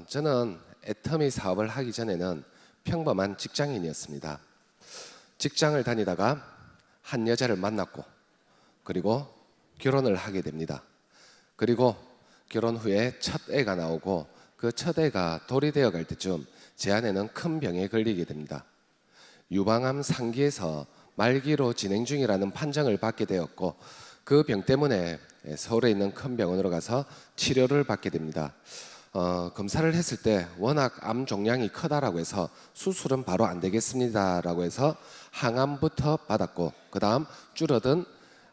저는 애터미 사업을 하기 전에는 평범한 직장인이었습니다. 직장을 다니다가 한 여자를 만났고 그리고 결혼을 하게 됩니다. 그리고 결혼 후에 첫 애가 나오고 그 첫 애가 돌이 되어 갈 때쯤 제 아내는 큰 병에 걸리게 됩니다. 유방암 상기에서 말기로 진행 중이라는 판정을 받게 되었고 그 병 때문에 서울에 있는 큰 병원으로 가서 치료를 받게 됩니다. 검사를 했을 때 워낙 암 종양이 크다라고 해서 수술은 바로 안 되겠습니다라고 해서 항암부터 받았고 그 다음 줄어든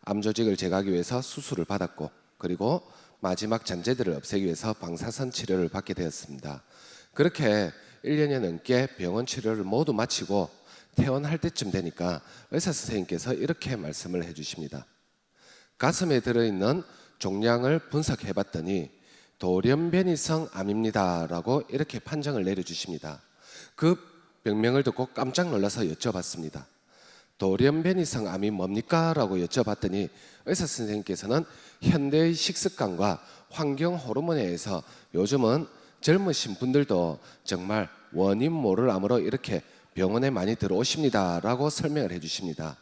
암 조직을 제거하기 위해서 수술을 받았고 그리고 마지막 잔재들을 없애기 위해서 방사선 치료를 받게 되었습니다. 그렇게 1년여 넘게 병원 치료를 모두 마치고 퇴원할 때쯤 되니까 의사 선생님께서 이렇게 말씀을 해주십니다. 가슴에 들어있는 종양을 분석해 봤더니 돌연변이성 암입니다 라고 이렇게 판정을 내려주십니다. 그 병명을 듣고 깜짝 놀라서 여쭤봤습니다. 돌연변이성 암이 뭡니까? 라고 여쭤봤더니 의사 선생님께서는 현대의 식습관과 환경 호르몬에 의해서 요즘은 젊으신 분들도 정말 원인 모를 암으로 이렇게 병원에 많이 들어오십니다 라고 설명을 해주십니다.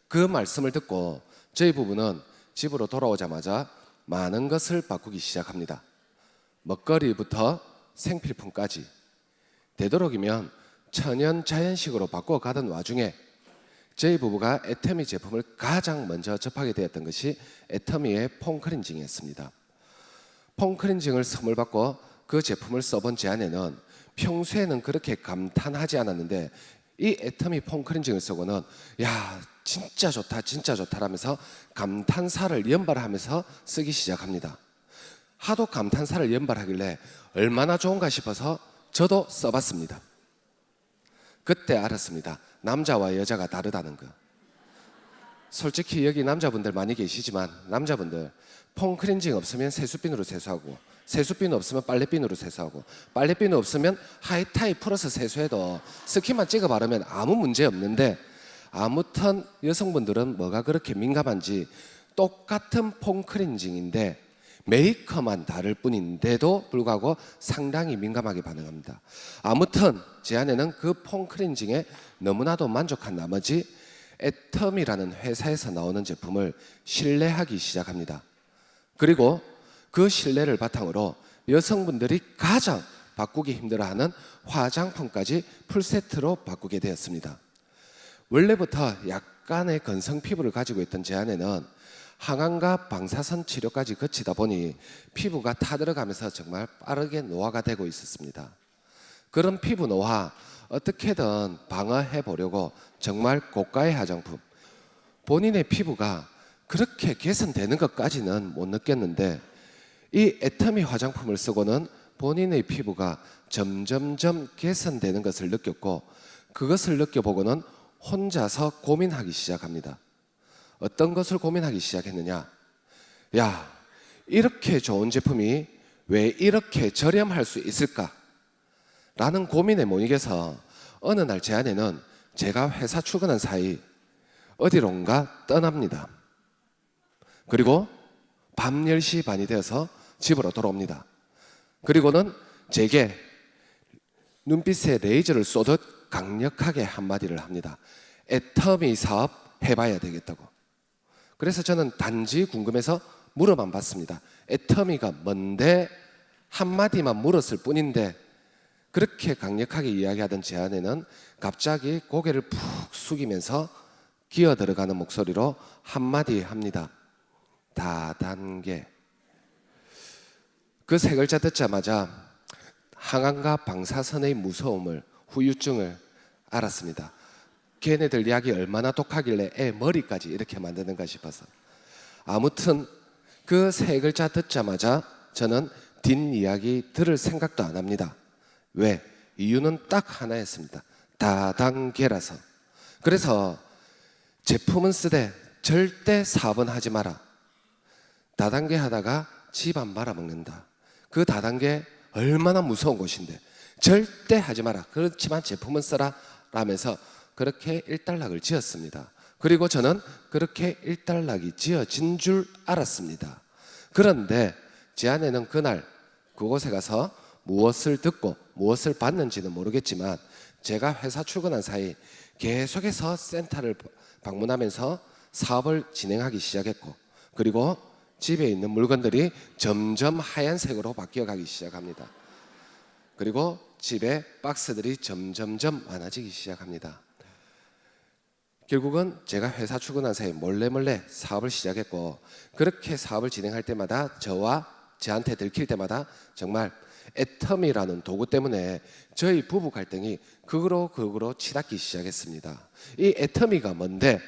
그 말씀을 듣고 저희 부부는 집으로 돌아오자마자 많은 것을 바꾸기 시작합니다. 먹거리부터 생필품까지 되도록이면 천연 자연식으로 바꿔가던 와중에 저희 부부가 애터미 제품을 가장 먼저 접하게 되었던 것이 애터미의 폼클렌징이었습니다. 폼클렌징을 선물 받고 그 제품을 써본 제 아내는 평소에는 그렇게 감탄하지 않았는데 이 애터미 폼클렌징을 쓰고는 야 진짜 좋다 진짜 좋다라면서 감탄사를 연발하면서 쓰기 시작합니다. 하도 감탄사를 연발하길래 얼마나 좋은가 싶어서 저도 써봤습니다. 그때 알았습니다. 남자와 여자가 다르다는 거. 솔직히 여기 남자분들 많이 계시지만 남자분들 폼클렌징 없으면 세수빈으로 세수하고 세수빈 없으면 빨래빈으로 세수하고 빨래빈 없으면 하이타이 풀어서 세수해도 스킨만 찍어 바르면 아무 문제 없는데 아무튼 여성분들은 뭐가 그렇게 민감한지 똑같은 폼클렌징인데 메이커만 다를 뿐인데도 불구하고 상당히 민감하게 반응합니다. 아무튼 제 아내는 그 폼클렌징에 너무나도 만족한 나머지 애터미라는 회사에서 나오는 제품을 신뢰하기 시작합니다. 그리고 그 신뢰를 바탕으로 여성분들이 가장 바꾸기 힘들어하는 화장품까지 풀세트로 바꾸게 되었습니다. 원래부터 약간의 건성 피부를 가지고 있던 제 아내는 항암과 방사선 치료까지 거치다 보니 피부가 타들어가면서 정말 빠르게 노화가 되고 있었습니다. 그런 피부 노화 어떻게든 방어해 보려고 정말 고가의 화장품, 본인의 피부가 그렇게 개선되는 것까지는 못 느꼈는데 이 애터미 화장품을 쓰고는 본인의 피부가 점점점 개선되는 것을 느꼈고 그것을 느껴보고는 혼자서 고민하기 시작합니다. 어떤 것을 고민하기 시작했느냐? 야, 이렇게 좋은 제품이 왜 이렇게 저렴할 수 있을까? 라는 고민에 못 이겨서 어느 날 제 아내는 제가 회사 출근한 사이 어디론가 떠납니다. 그리고 밤 10시 반이 되어서 집으로 돌아옵니다. 그리고는 제게 눈빛에 레이저를 쏘듯 강력하게 한마디를 합니다. 애터미 사업 해봐야 되겠다고. 그래서 저는 단지 궁금해서 물어만 봤습니다. 애터미가 뭔데? 한마디만 물었을 뿐인데 그렇게 강력하게 이야기하던 제 아내는 갑자기 고개를 푹 숙이면서 기어 들어가는 목소리로 한마디 합니다. 다단계. 그 세 글자 듣자마자 항암과 방사선의 무서움을, 후유증을 알았습니다. 걔네들 이야기 얼마나 독하길래 애 머리까지 이렇게 만드는가 싶어서. 아무튼 그 세 글자 듣자마자 저는 뒷이야기 들을 생각도 안 합니다. 왜? 이유는 딱 하나였습니다. 다단계라서. 그래서 제품은 쓰되 절대 사업은 하지 마라. 다단계 하다가 집안 말아먹는다. 그 다단계 얼마나 무서운 곳인데 절대 하지 마라. 그렇지만 제품은 써라 라면서 그렇게 일단락을 지었습니다. 그리고 저는 그렇게 일단락이 지어진 줄 알았습니다. 그런데 제 아내는 그날 그곳에 가서 무엇을 듣고 무엇을 받는지는 모르겠지만 제가 회사 출근한 사이 계속해서 센터를 방문하면서 사업을 진행하기 시작했고, 그리고 집에 있는 물건들이 점점 하얀색으로 바뀌어가기 시작합니다. 그리고 집에 박스들이 점점점 많아지기 시작합니다. 결국은 제가 회사 출근한 사이 몰래 사업을 시작했고, 그렇게 사업을 진행할 때마다 저한테 들킬 때마다 정말 애터미라는 도구 때문에 저희 부부 갈등이 극으로 치닫기 시작했습니다. 이 애터미가 뭔데,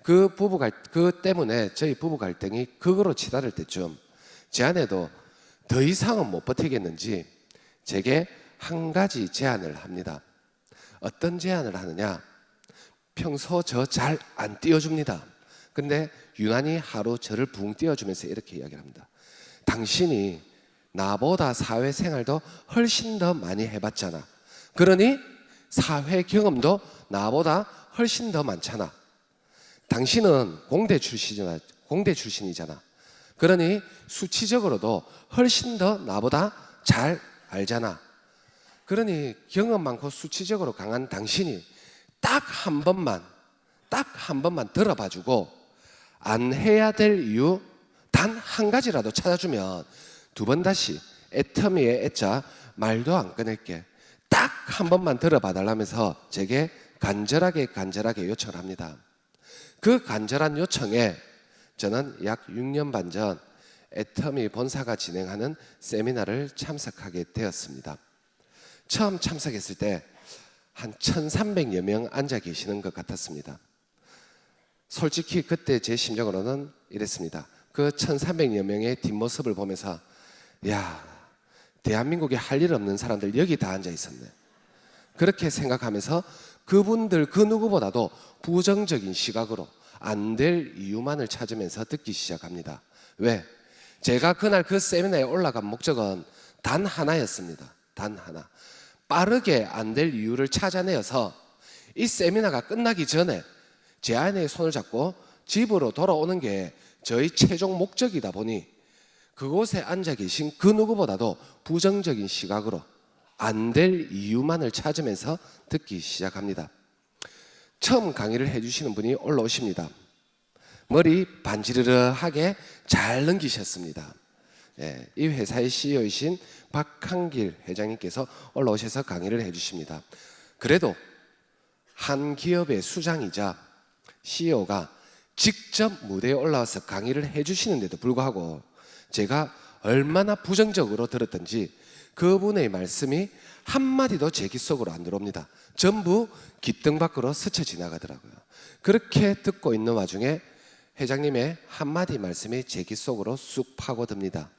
그 때문에 저희 부부 갈등이 극으로 치닫을 때쯤 제 아내도 더 이상은 못 버티겠는지 제게 한 가지 제안을 합니다. 어떤 제안을 하느냐? 평소 저 잘 안 띄워줍니다. 근데 유난히 하루 저를 붕 띄워주면서 이렇게 이야기를 합니다. 당신이 나보다 사회생활도 훨씬 더 많이 해봤잖아. 그러니 사회 경험도 나보다 훨씬 더 많잖아. 당신은 공대 출신이잖아. 그러니 수치적으로도 훨씬 더 나보다 잘 알잖아. 그러니 경험 많고 수치적으로 강한 당신이 딱 한 번만 들어봐주고 안 해야 될 이유 단 한 가지라도 찾아주면 두 번 다시 애터미의 애자 말도 안 꺼낼게. 딱 한 번만 들어봐 달라면서 제게 간절하게 요청을 합니다. 그 간절한 요청에 저는 약 6년 반 전 애터미 본사가 진행하는 세미나를 참석하게 되었습니다. 처음 참석했을 때 한 1,300여 명 앉아 계시는 것 같았습니다. 솔직히 그때 제 심정으로는 이랬습니다. 그 1,300여 명의 뒷모습을 보면서 야, 대한민국에 할 일 없는 사람들 여기 다 앉아 있었네. 그렇게 생각하면서 그분들 그 누구보다도 부정적인 시각으로 안 될 이유만을 찾으면서 듣기 시작합니다. 왜? 제가 그날 그 세미나에 올라간 목적은 단 하나였습니다. 단 하나. 빠르게 안 될 이유를 찾아내어서 이 세미나가 끝나기 전에 제 아내의 손을 잡고 집으로 돌아오는 게 저희 최종 목적이다 보니 그곳에 앉아 계신 그 누구보다도 부정적인 시각으로 안 될 이유만을 찾으면서 듣기 시작합니다. 처음 강의를 해주시는 분이 올라오십니다. 머리 반지르르하게 잘 넘기셨습니다. 이 회사의 CEO이신 박한길 회장님께서 올라오셔서 강의를 해주십니다. 그래도 한 기업의 수장이자 CEO가 직접 무대에 올라와서 강의를 해주시는데도 불구하고 제가 얼마나 부정적으로 들었던지 그분의 말씀이 한마디도 제 귀 속으로 안 들어옵니다. 전부 귓등 밖으로 스쳐 지나가더라고요. 그렇게 듣고 있는 와중에 회장님의 한마디 말씀이 제 귀 속으로 쑥 파고듭니다.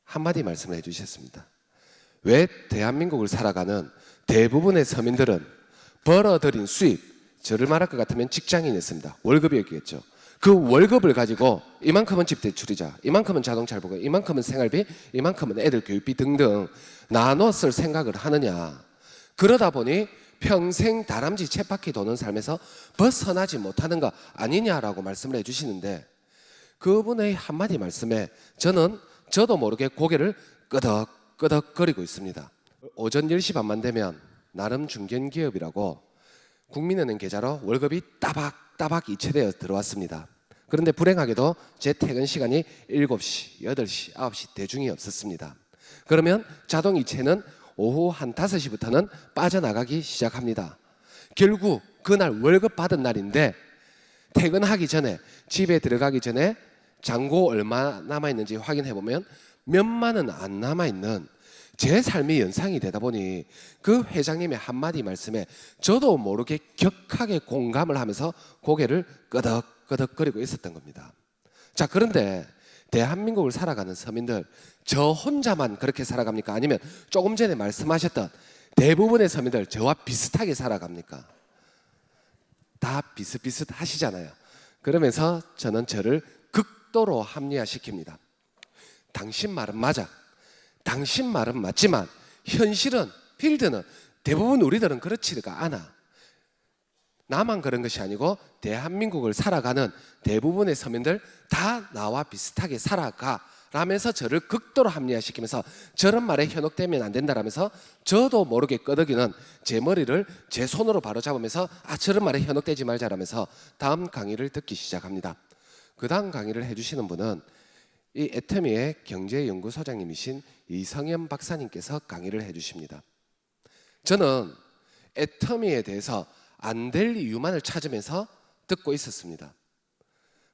한마디 말씀을 해주셨습니다. 왜 대한민국을 살아가는 대부분의 서민들은 벌어들인 수입, 저를 말할 것 같으면 직장인이었습니다. 월급이었겠죠. 그 월급을 가지고 이만큼은 집대출이자, 이만큼은 자동차를 보고, 이만큼은 생활비, 이만큼은 애들 교육비 등등 나눠 쓸 생각을 하느냐. 그러다 보니 평생 다람쥐 쳇바퀴 도는 삶에서 벗어나지 못하는 거 아니냐라고 말씀을 해주시는데, 그분의 한마디 말씀에 저도 모르게 고개를 끄덕끄덕거리고 있습니다. 오전 10시 반만 되면 나름 중견기업이라고 국민은행 계좌로 월급이 따박따박 이체되어 들어왔습니다. 그런데 불행하게도 제 퇴근 시간이 7시, 8시, 9시 대중이 없었습니다. 그러면 자동 이체는 오후 한 5시부터는 빠져나가기 시작합니다. 결국 그날 월급 받은 날인데 퇴근하기 전에, 집에 들어가기 전에 잔고 얼마 남아있는지 확인해보면 몇만 원 안 남아있는 제 삶의 연상이 되다 보니 그 회장님의 한마디 말씀에 저도 모르게 격하게 공감을 하면서 고개를 끄덕끄덕거리고 있었던 겁니다. 자, 그런데 대한민국을 살아가는 서민들, 저 혼자만 그렇게 살아갑니까? 아니면 조금 전에 말씀하셨던 대부분의 서민들 저와 비슷하게 살아갑니까? 다 비슷비슷하시잖아요. 그러면서 저는 저를 극도로 합리화시킵니다. 당신 말은 맞아. 당신 말은 맞지만 현실은, 필드는 대부분 우리들은 그렇지가 않아. 나만 그런 것이 아니고 대한민국을 살아가는 대부분의 서민들 다 나와 비슷하게 살아가 라면서 저를 극도로 합리화시키면서 저런 말에 현혹되면 안 된다라면서 저도 모르게 끄덕이는 제 머리를 제 손으로 바로잡으면서 저런 말에 현혹되지 말자라면서 다음 강의를 듣기 시작합니다. 그 다음 강의를 해주시는 분은 이 애터미의 경제연구소장님이신 이성현 박사님께서 강의를 해주십니다. 저는 애터미에 대해서 안 될 이유만을 찾으면서 듣고 있었습니다.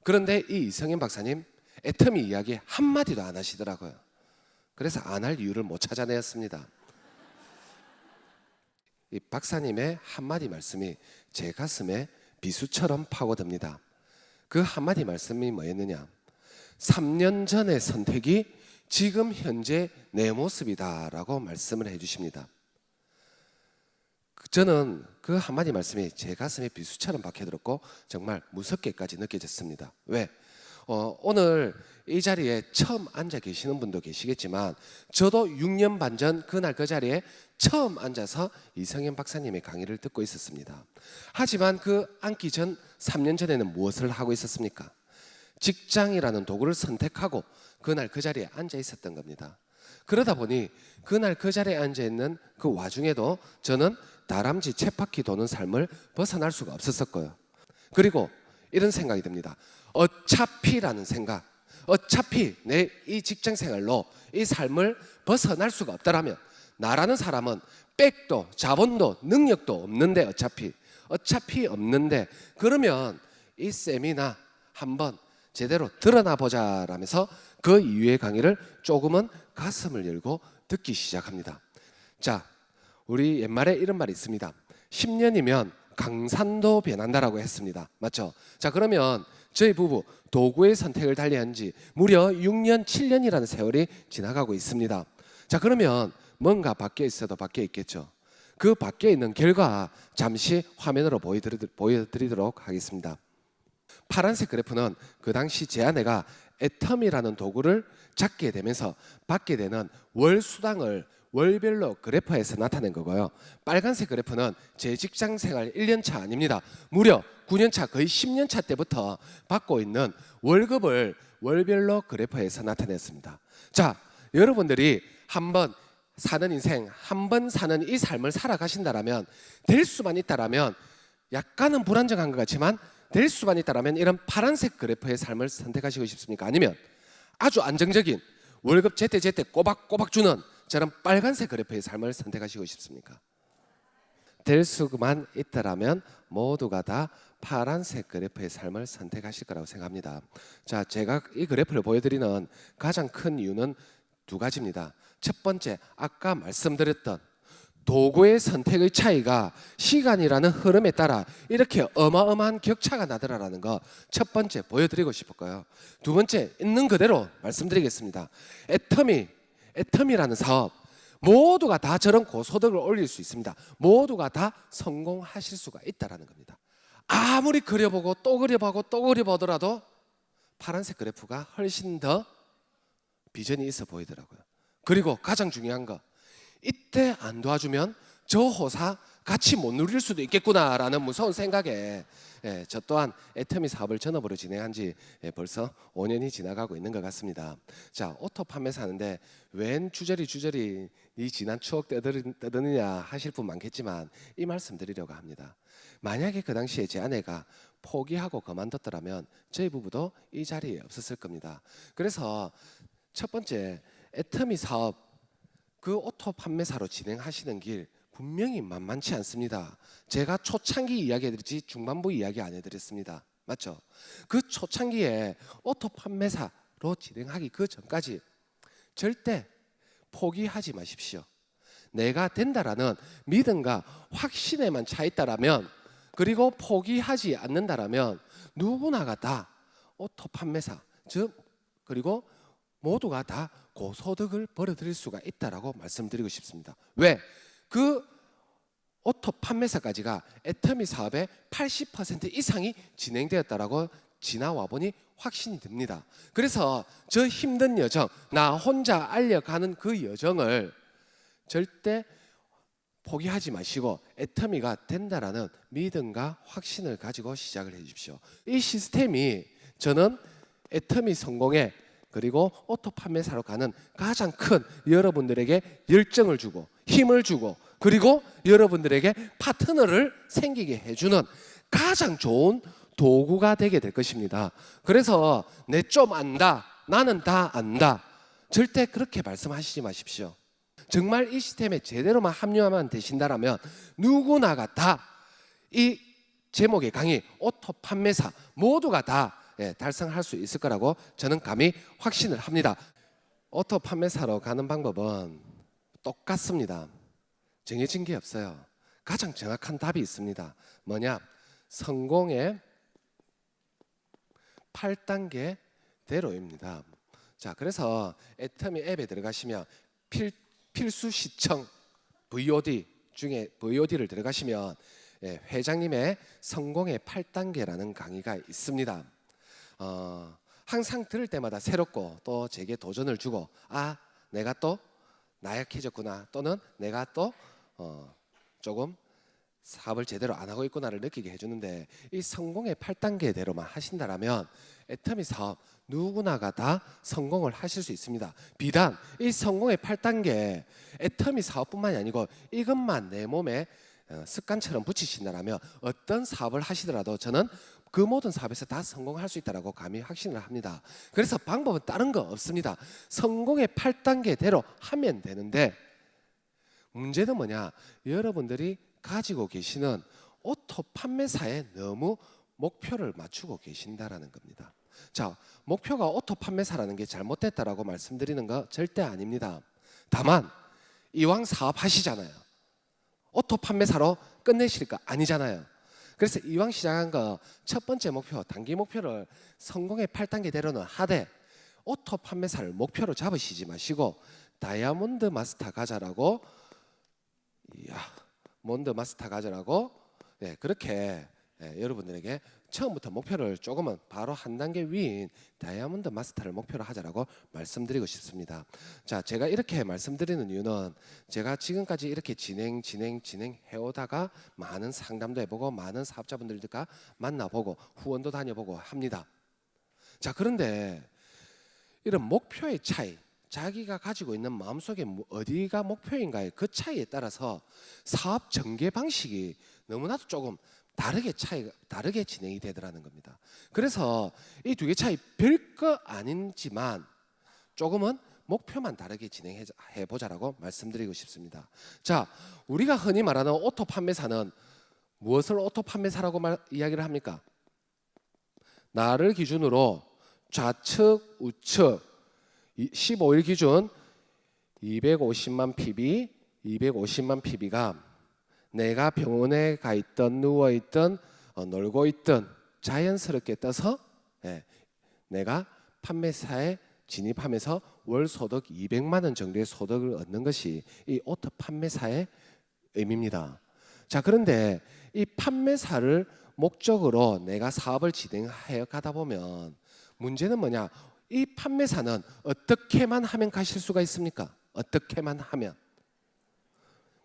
그런데 이 이성현 박사님 애터미 이야기 한마디도 안 하시더라고요. 그래서 안 할 이유를 못 찾아내었습니다. 이 박사님의 한마디 말씀이 제 가슴에 비수처럼 파고듭니다. 그 한마디 말씀이 뭐였느냐? 3년 전의 선택이 지금 현재 내 모습이다라고 말씀을 해주십니다. 저는 그 한마디 말씀이 제 가슴에 비수처럼 박혀들었고 정말 무섭게까지 느껴졌습니다. 왜? 오늘 이 자리에 처음 앉아 계시는 분도 계시겠지만 저도 6년 반 전 그날 그 자리에 처음 앉아서 이성현 박사님의 강의를 듣고 있었습니다. 하지만 그 앉기 전 3년 전에는 무엇을 하고 있었습니까? 직장이라는 도구를 선택하고 그날 그 자리에 앉아 있었던 겁니다. 그러다 보니 그날 그 자리에 앉아 있는 그 와중에도 저는 다람쥐 쳇바퀴 도는 삶을 벗어날 수가 없었고요. 그리고 이런 생각이 듭니다. 어차피라는 생각, 어차피 내 이 직장 생활로 이 삶을 벗어날 수가 없다라면 나라는 사람은 백도 자본도 능력도 없는데 어차피 없는데 그러면 이 세미나 한번 제대로 드러나 보자라면서 그 이후의 강의를 조금은 가슴을 열고 듣기 시작합니다. 자, 우리 옛말에 이런 말이 있습니다. 10년이면 강산도 변한다라고 했습니다. 맞죠? 자, 그러면 저희 부부 도구의 선택을 달리한 지 무려 6년, 7년이라는 세월이 지나가고 있습니다. 자, 그러면 뭔가 밖에 있어도 밖에 있겠죠. 그 밖에 있는 결과 잠시 화면으로 보여드리도록 하겠습니다. 파란색 그래프는 그 당시 제 아내가 애터미라는 도구를 잡게 되면서 받게 되는 월 수당을 월별로 그래프에서 나타낸 거고요. 빨간색 그래프는 제 직장 생활 1년 차 아닙니다. 무려 9년 차, 거의 10년 차 때부터 받고 있는 월급을 월별로 그래프에서 나타냈습니다. 자, 여러분들이 한번 사는 인생, 한번 사는 이 삶을 살아가신다라면, 될 수만 있다라면, 약간은 불안정한 것 같지만 될 수만 있다라면 이런 파란색 그래프의 삶을 선택하시고 싶습니까? 아니면 아주 안정적인 월급 제때 꼬박꼬박 주는 저런 빨간색 그래프의 삶을 선택하시고 싶습니까? 될 수만 있다라면 모두가 다 파란색 그래프의 삶을 선택하실 거라고 생각합니다. 자, 제가 이 그래프를 보여드리는 가장 큰 이유는 두 가지입니다. 첫 번째, 아까 말씀드렸던 도구의 선택의 차이가 시간이라는 흐름에 따라 이렇게 어마어마한 격차가 나더라라는 거 첫 번째 보여드리고 싶었고요. 두 번째, 있는 그대로 말씀드리겠습니다. 애터미라는 사업, 모두가 다 저런 고소득을 올릴 수 있습니다. 모두가 다 성공하실 수가 있다는 겁니다. 아무리 그려보고 또 그려보고 또 그려보더라도 파란색 그래프가 훨씬 더 비전이 있어 보이더라고요. 그리고 가장 중요한 거, 이때 안 도와주면 저 호사 같이 못 누릴 수도 있겠구나라는 무서운 생각에 저 또한 애터미 사업을 전업으로 진행한 지 벌써 5년이 지나가고 있는 것 같습니다. 자, 오토 판매사 하는데 웬 주저리 이 지난 추억 떠드느냐 하실 분 많겠지만 이 말씀 드리려고 합니다. 만약에 그 당시에 제 아내가 포기하고 그만뒀더라면 저희 부부도 이 자리에 없었을 겁니다. 그래서 첫 번째, 애터미 사업 그 오토 판매사로 진행하시는 길 분명히 만만치 않습니다. 제가 초창기 이야기해드렸지 중반부 이야기 안 해드렸습니다. 맞죠? 그 초창기에 오토 판매사로 진행하기 그 전까지 절대 포기하지 마십시오. 내가 된다라는 믿음과 확신에만 차 있다라면, 그리고 포기하지 않는다라면 누구나가 다 오토 판매사, 즉 그리고 모두가 다 고소득을 벌어들일 수가 있다라고 말씀드리고 싶습니다. 왜? 그 오토 판매사까지가 애터미 사업의 80% 이상이 진행되었다라고 지나와 보니 확신이 듭니다. 그래서 저 힘든 여정, 나 혼자 알려가는 그 여정을 절대 포기하지 마시고 애터미가 된다라는 믿음과 확신을 가지고 시작을 해 주십시오. 이 시스템이 저는 애터미 성공의 그리고 오토 판매사로 가는 가장 큰 여러분들에게 열정을 주고 힘을 주고 그리고 여러분들에게 파트너를 생기게 해주는 가장 좋은 도구가 되게 될 것입니다. 그래서 내 좀 안다, 나는 다 안다, 절대 그렇게 말씀하시지 마십시오. 정말 이 시스템에 제대로만 합류하면 되신다라면 누구나가 다 이 제목의 강의 오토 판매사 모두가 다 달성할 수 있을 거라고 저는 감히 확신을 합니다. 오토 판매사로 가는 방법은 똑같습니다. 정해진 게 없어요. 가장 정확한 답이 있습니다. 뭐냐? 성공의 8단계대로입니다. 자, 그래서 애터미 앱에 들어가시면 필수 시청 VOD 중에 VOD를 들어가시면 회장님의 성공의 8단계라는 강의가 있습니다. 항상 들을 때마다 새롭고 또 제게 도전을 주고 내가 또 나약해졌구나 또는 내가 또 조금 사업을 제대로 안 하고 있구나를 느끼게 해주는데 이 성공의 8단계대로만 하신다라면 애터미 사업 누구나가 다 성공을 하실 수 있습니다. 비단 이 성공의 8단계 애터미 사업뿐만이 아니고 이것만 내 몸에 습관처럼 붙이신다라면 어떤 사업을 하시더라도 저는 그 모든 사업에서 다 성공할 수 있다고 감히 확신을 합니다. 그래서 방법은 다른 거 없습니다. 성공의 8단계대로 하면 되는데 문제는 뭐냐? 여러분들이 가지고 계시는 오토 판매사에 너무 목표를 맞추고 계신다라는 겁니다. 자, 목표가 오토 판매사라는 게 잘못됐다라고 말씀드리는 거 절대 아닙니다. 다만 이왕 사업하시잖아요. 오토 판매사로 끝내실 거 아니잖아요. 그래서 이왕 시작한 거 첫 번째 목표, 단기 목표를 성공의 8단계대로는 하되 오토 판매사를 목표로 잡으시지 마시고 다이아몬드 마스터 가자라고 그렇게 여러분들에게 처음부터 목표를 조금은 바로 한 단계 위인 다이아몬드 마스터를 목표로 하자라고 말씀드리고 싶습니다. 자, 제가 이렇게 말씀드리는 이유는 제가 지금까지 이렇게 진행해 오다가 많은 상담도 해보고 많은 사업자분들과 만나보고 후원도 다녀보고 합니다. 자, 그런데 이런 목표의 차이, 자기가 가지고 있는 마음속에 어디가 목표인가의 그 차이에 따라서 사업 전개 방식이 너무나도 조금 다르게 진행이 되더라는 겁니다. 그래서 이 두 개 차이 별거 아닌지만 조금은 목표만 다르게 진행해 보자라고 말씀드리고 싶습니다. 자, 우리가 흔히 말하는 오토 판매사는 무엇을 오토 판매사라고 이야기를 합니까? 나를 기준으로 좌측, 우측 15일 기준 250만 PB, 250만 PB가 내가 병원에 가 있던 누워 있던 놀고 있던 자연스럽게 떠서 내가 판매사에 진입하면서 월 소득 200만 원 정도의 소득을 얻는 것이 이 오토 판매사의 의미입니다. 자, 그런데 이 판매사를 목적으로 내가 사업을 진행해 가다 보면 문제는 뭐냐? 이 판매사는 어떻게만 하면 가실 수가 있습니까? 어떻게만 하면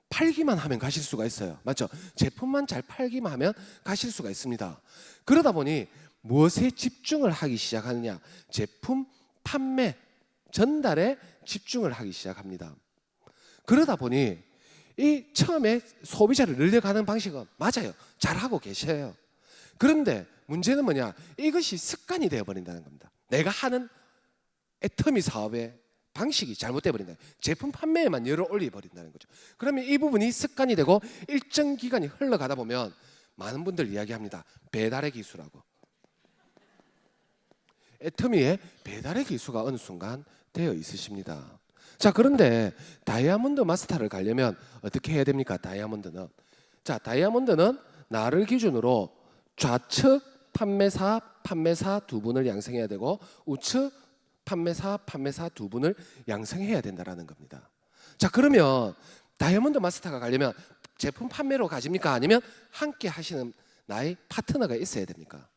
팔기만 하면 가실 수가 있어요. 맞죠? 제품만 잘 팔기만 하면 가실 수가 있습니다. 그러다 보니 무엇에 집중을 하기 시작하느냐? 제품 판매 전달에 집중을 하기 시작합니다. 그러다 보니 이 처음에 소비자를 늘려가는 방식은 맞아요. 잘하고 계셔요. 그런데 문제는 뭐냐? 이것이 습관이 되어버린다는 겁니다. 내가 하는 애터미 사업의 방식이 잘못돼 버린다. 제품 판매에만 열을 올려 버린다는 거죠. 그러면 이 부분이 습관이 되고 일정 기간이 흘러가다 보면 많은 분들 이야기합니다. 배달의 기수라고. 애터미에 배달의 기수가 어느 순간 되어 있으십니다. 자, 그런데 다이아몬드 마스터를 가려면 어떻게 해야 됩니까? 다이아몬드는 나를 기준으로 좌측 판매사 두 분을 양성해야 되고 우측 판매사 두 분을 양성해야 된다라는 겁니다. 자, 그러면 다이아몬드 마스터가 가려면 제품 판매로 가십니까? 아니면 함께 하시는 나의 파트너가 있어야 됩니까?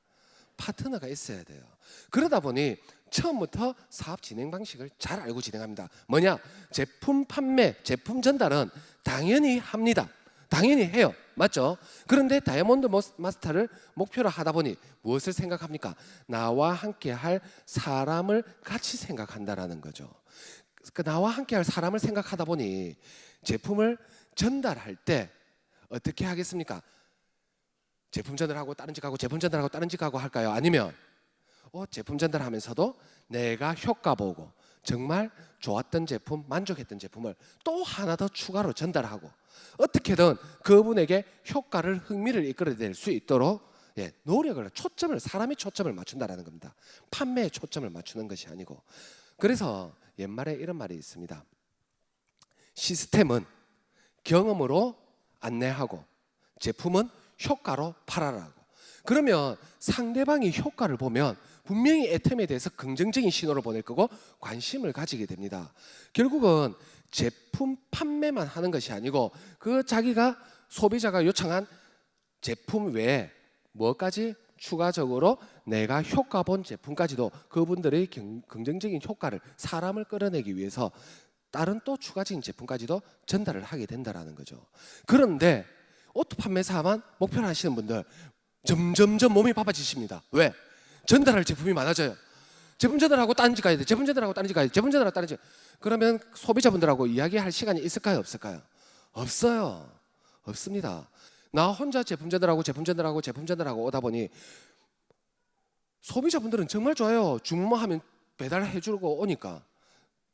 파트너가 있어야 돼요. 그러다 보니 처음부터 사업 진행 방식을 잘 알고 진행합니다. 뭐냐? 제품 판매, 제품 전달은 당연히 합니다. 당연히 해요. 맞죠? 그런데 다이아몬드 마스터를 목표로 하다 보니 무엇을 생각합니까? 나와 함께 할 사람을 같이 생각한다라는 거죠. 그 나와 함께 할 사람을 생각하다 보니 제품을 전달할 때 어떻게 하겠습니까? 제품 전달하고 다른 집 가고 제품 전달하고 다른 집 가고 할까요? 아니면 제품 전달하면서도 내가 효과 보고 정말 좋았던 제품, 만족했던 제품을 또 하나 더 추가로 전달하고 어떻게든 그분에게 효과를, 흥미를 이끌어낼 수 있도록 노력을, 사람이 초점을 맞춘다는 겁니다. 판매에 초점을 맞추는 것이 아니고. 그래서 옛말에 이런 말이 있습니다. 시스템은 경험으로 안내하고 제품은 효과로 팔아라고. 그러면 상대방이 효과를 보면 분명히 애템에 대해서 긍정적인 신호를 보낼 거고 관심을 가지게 됩니다. 결국은 제품 판매만 하는 것이 아니고 그 자기가 소비자가 요청한 제품 외에 뭐까지 추가적으로 내가 효과 본 제품까지도 그분들의 긍정적인 효과를, 사람을 끌어내기 위해서 다른 또 추가적인 제품까지도 전달을 하게 된다는 거죠. 그런데 오토 판매사만 목표로 하시는 분들 점점점 몸이 바빠지십니다. 왜? 전달할 제품이 많아져요. 제품 전달하고 다른 집 가야 돼. 제품 전달하고 다른 집 가야 돼. 제품 전달하고 다른 집. 그러면 소비자분들하고 이야기할 시간이 있을까요? 없을까요? 없어요. 없습니다. 나 혼자 제품 전달하고 오다 보니 소비자분들은 정말 좋아요. 주문만 하면 배달해 주고 오니까.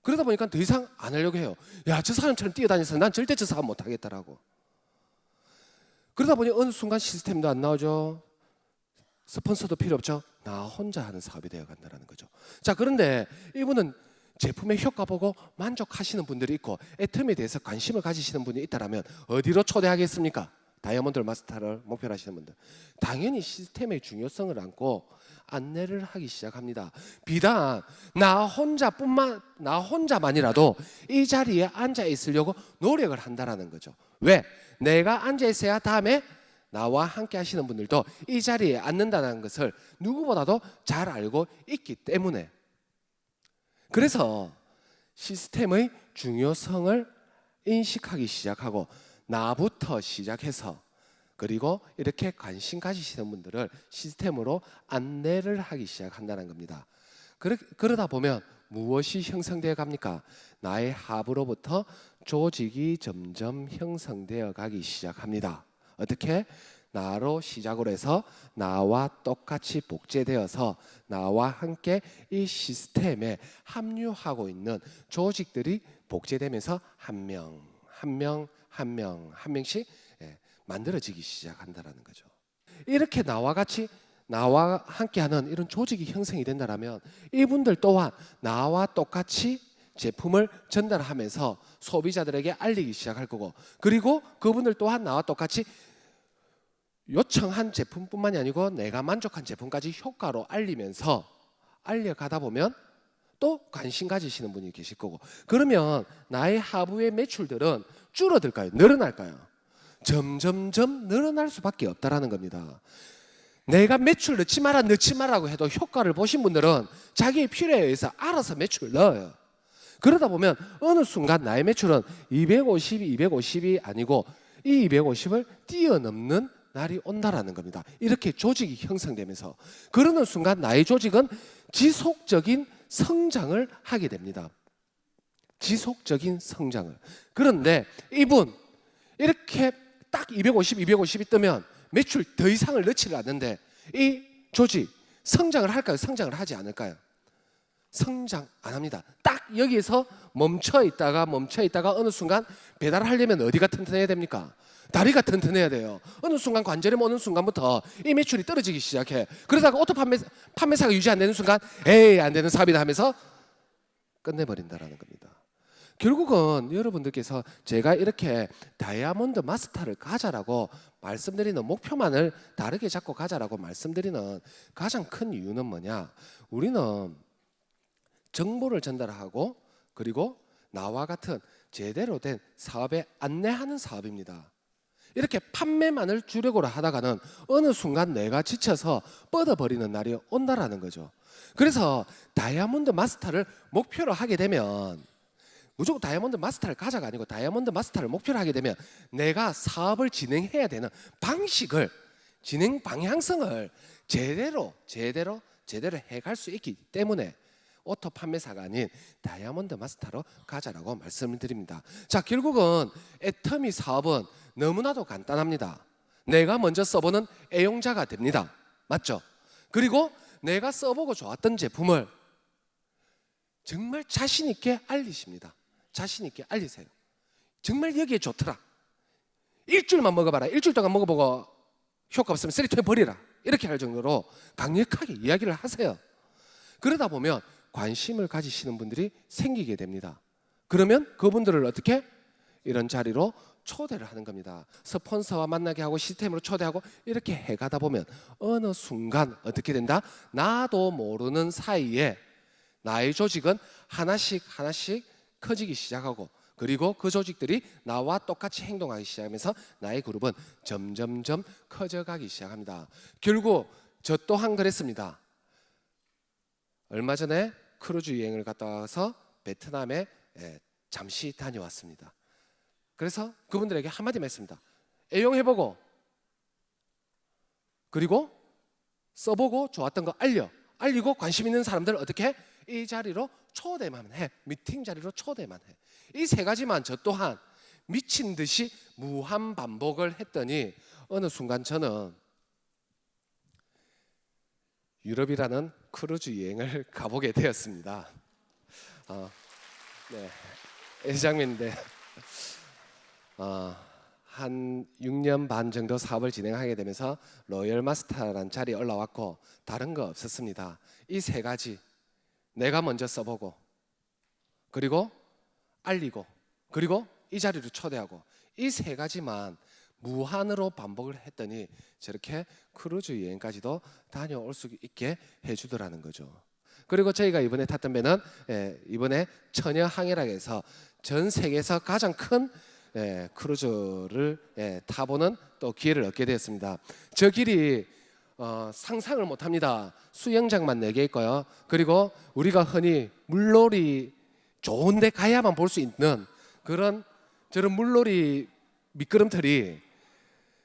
그러다 보니까 더 이상 안 하려고 해요. 야, 저 사람처럼 뛰어다녀서 난 절대 저 사람 못 하겠다라고. 그러다 보니 어느 순간 시스템도 안 나오죠. 스폰서도 필요 없죠. 나 혼자 하는 사업이 되어 간다는 거죠. 자, 그런데 이분은 제품의 효과 보고 만족하시는 분들이 있고 애템에 대해서 관심을 가지시는 분이 있다면 어디로 초대하겠습니까? 다이아몬드 마스터를 목표로 하시는 분들, 당연히 시스템의 중요성을 안고 안내를 하기 시작합니다. 비단 나 혼자만이라도 이 자리에 앉아 있으려고 노력을 한다라는 거죠. 왜? 내가 앉아 있어야 다음에 나와 함께 하시는 분들도 이 자리에 앉는다는 것을 누구보다도 잘 알고 있기 때문에. 그래서 시스템의 중요성을 인식하기 시작하고 나부터 시작해서 그리고 이렇게 관심 가지시는 분들을 시스템으로 안내를 하기 시작한다는 겁니다. 그러다 보면 무엇이 형성되어 갑니까? 나의 하부로부터 조직이 점점 형성되어 가기 시작합니다. 어떻게? 나로 시작을 해서 나와 똑같이 복제되어서 나와 함께 이 시스템에 합류하고 있는 조직들이 복제되면서 한 명씩 만들어지기 시작한다는 거죠. 이렇게 나와 함께하는 이런 조직이 형성이 된다면 이분들 또한 나와 똑같이 제품을 전달하면서 소비자들에게 알리기 시작할 거고, 그리고 그분들 또한 나와 똑같이 요청한 제품뿐만이 아니고 내가 만족한 제품까지 효과로 알려가다 보면 또 관심 가지시는 분이 계실 거고, 그러면 나의 하부의 매출들은 줄어들까요? 늘어날까요? 점점점 늘어날 수밖에 없다라는 겁니다. 내가 매출 넣지 마라고 해도 효과를 보신 분들은 자기의 필요에 의해서 알아서 매출 넣어요. 그러다 보면 어느 순간 나의 매출은 250이 아니고 이 250을 뛰어넘는 날이 온다라는 겁니다. 이렇게 조직이 형성되면서 그러는 순간 나의 조직은 지속적인 성장을 하게 됩니다. 지속적인 성장을. 그런데 이분 이렇게 딱 250이 뜨면 매출 더 이상을 넣지를 않는데 이 조직 성장을 할까요? 성장을 하지 않을까요? 성장 안 합니다. 딱 여기에서 멈춰 있다가 어느 순간 배달을 하려면 어디가 튼튼해야 됩니까? 다리가 튼튼해야 돼요. 어느 순간 관절이 오는 순간부터 이 매출이 떨어지기 시작해. 그러다가 오토 판매사가 유지 안 되는 순간 에이 안 되는 사업이다 하면서 끝내버린다라는 겁니다. 결국은 여러분들께서 제가 이렇게 다이아몬드 마스터를 가자라고 말씀드리는, 목표만을 다르게 잡고 가자라고 말씀드리는 가장 큰 이유는 뭐냐? 우리는 정보를 전달하고 그리고 나와 같은 제대로 된 사업에 안내하는 사업입니다. 이렇게 판매만을 주력으로 하다가는 어느 순간 내가 지쳐서 뻗어버리는 날이 온다라는 거죠. 그래서 다이아몬드 마스터를 목표로 하게 되면 무조건 다이아몬드 마스터를 가자가 아니고 다이아몬드 마스터를 목표로 하게 되면 내가 사업을 진행해야 되는 방식을, 진행 방향성을 제대로 해갈 수 있기 때문에 오토 판매사가 아닌 다이아몬드 마스터로 가자라고 말씀을 드립니다. 자, 결국은 애터미 사업은 너무나도 간단합니다. 내가 먼저 써보는 애용자가 됩니다. 맞죠? 그리고 내가 써보고 좋았던 제품을 정말 자신 있게 알리십니다. 자신 있게 알리세요. 정말 여기에 좋더라. 일주일만 먹어봐라. 일주일 동안 먹어보고 효과 없으면 쓰레기통에 버리라. 이렇게 할 정도로 강력하게 이야기를 하세요. 그러다 보면 관심을 가지시는 분들이 생기게 됩니다. 그러면 그분들을 어떻게? 이런 자리로 초대를 하는 겁니다. 스폰서와 만나게 하고 시스템으로 초대하고 이렇게 해가다 보면 어느 순간 어떻게 된다? 나도 모르는 사이에 나의 조직은 하나씩 커지기 시작하고, 그리고 그 조직들이 나와 똑같이 행동하기 시작하면서 나의 그룹은 점점점 커져가기 시작합니다. 결국 저 또한 그랬습니다. 얼마 전에 크루즈 여행을 갔다 와서 베트남에 잠시 다녀왔습니다. 그래서 그분들에게 한마디만 했습니다. 애용해보고, 그리고 써보고 좋았던 거 알리고 관심 있는 사람들 어떻게? 이 자리로 초대만 해. 미팅 자리로 초대만 해. 이 세 가지만 저 또한 미친 듯이 무한 반복을 했더니 어느 순간 저는 유럽이라는 크루즈 여행을 가보게 되었습니다. 네, 회장님인데 한 6년 반 정도 사업을 진행하게 되면서 로열 마스터라는 자리에 올라왔고 다른 거 없었습니다. 이 세 가지 내가 먼저 써보고, 그리고 알리고, 그리고 이 자리로 초대하고, 이 세 가지만 무한으로 반복을 했더니 저렇게 크루즈 여행까지도 다녀올 수 있게 해주더라는 거죠. 그리고 저희가 이번에 탔던 배는 이번에 처녀항해라고 해서 전 세계에서 가장 큰 크루즈를 타보는 또 기회를 얻게 되었습니다. 저 길이 상상을 못합니다. 수영장만 4개 있고요. 그리고 우리가 흔히 물놀이 좋은 데 가야만 볼 수 있는 그런 저런 물놀이 미끄럼틀이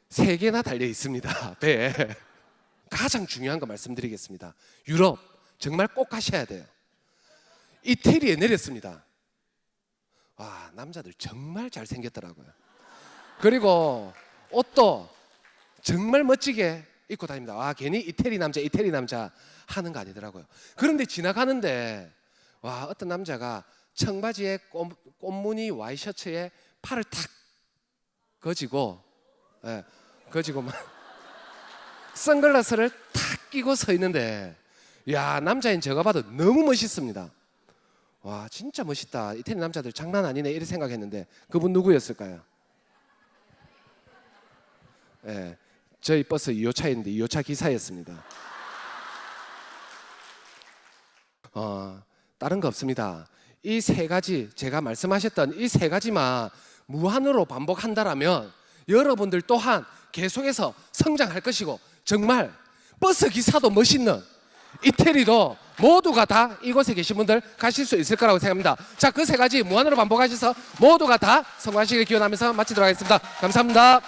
3개나 달려 있습니다. 배에. 가장 중요한 거 말씀드리겠습니다. 유럽 정말 꼭 가셔야 돼요. 이태리에 내렸습니다. 와, 남자들 정말 잘생겼더라고요. 그리고 옷도 정말 멋지게 입고 다닙니다. 와, 괜히 이태리 남자 하는 거 아니더라고요. 그런데 지나가는데 와, 어떤 남자가 청바지에 꽃무늬 와이셔츠에 팔을 탁 거지고 막 선글라스를 탁 끼고 서 있는데, 야, 남자인 제가 봐도 너무 멋있습니다. 와, 진짜 멋있다. 이태리 남자들 장난 아니네 이렇게 생각했는데 그분 누구였을까요? 저희 버스 2호차인데 2호차 기사였습니다. 다른 거 없습니다. 이 세 가지, 제가 말씀하셨던 이 세 가지만 무한으로 반복한다라면 여러분들 또한 계속해서 성장할 것이고, 정말 버스 기사도 멋있는 이태리도 모두가 다 이곳에 계신 분들 가실 수 있을 거라고 생각합니다. 자, 그 세 가지 무한으로 반복하셔서 모두가 다 성공하시길 기원하면서 마치도록 하겠습니다. 감사합니다.